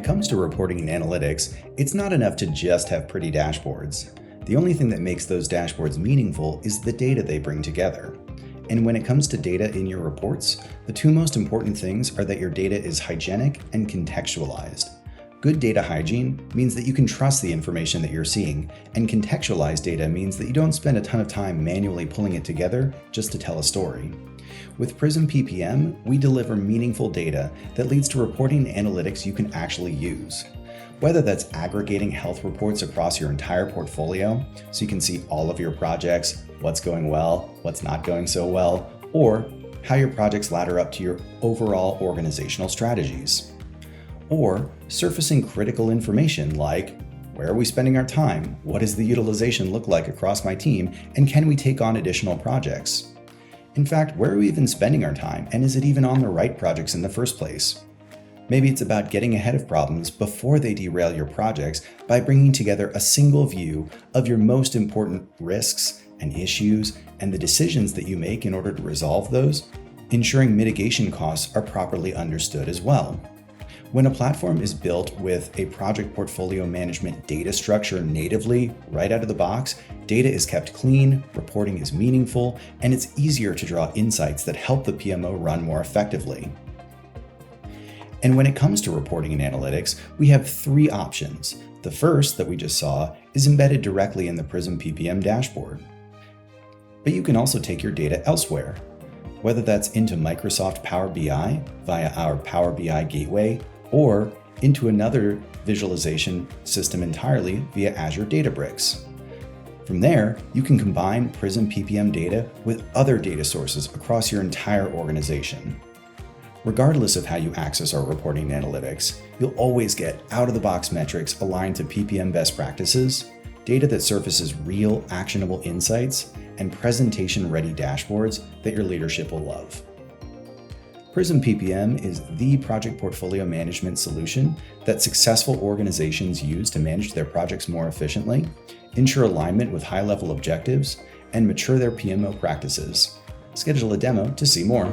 it comes to reporting and analytics, it's not enough to just have pretty dashboards. The only thing that makes those dashboards meaningful is the data they bring together. And when it comes to data in your reports, the two most important things are that your data is hygienic and contextualized. Good data hygiene means that you can trust the information that you're seeing, and contextualized data means that you don't spend a ton of time manually pulling it together just to tell a story. With Prism PPM, we deliver meaningful data that leads to reporting and analytics you can actually use. Whether that's aggregating health reports across your entire portfolio so you can see all of your projects, what's going well, what's not going so well, or how your projects ladder up to your overall organizational strategies. Or surfacing critical information like, where are we spending our time? What does the utilization look like across my team? And can we take on additional projects? In fact, where are we even spending our time? And is it even on the right projects in the first place? Maybe it's about getting ahead of problems before they derail your projects by bringing together a single view of your most important risks and issues and the decisions that you make in order to resolve those, ensuring mitigation costs are properly understood as well. When a platform is built with a project portfolio management data structure natively right out of the box, data is kept clean, reporting is meaningful, and it's easier to draw insights that help the PMO run more effectively. And when it comes to reporting and analytics, we have three options. The first that we just saw is embedded directly in the Prism PPM dashboard. But you can also take your data elsewhere, whether that's into Microsoft Power BI via our Power BI gateway, or into another visualization system entirely via Azure Databricks. From there, you can combine Prism PPM data with other data sources across your entire organization. Regardless of how you access our reporting and analytics, you'll always get out-of-the-box metrics aligned to PPM best practices, data that surfaces real, actionable insights, and presentation-ready dashboards that your leadership will love. Prism PPM is the project portfolio management solution that successful organizations use to manage their projects more efficiently, ensure alignment with high-level objectives, and mature their PMO practices. Schedule a demo to see more.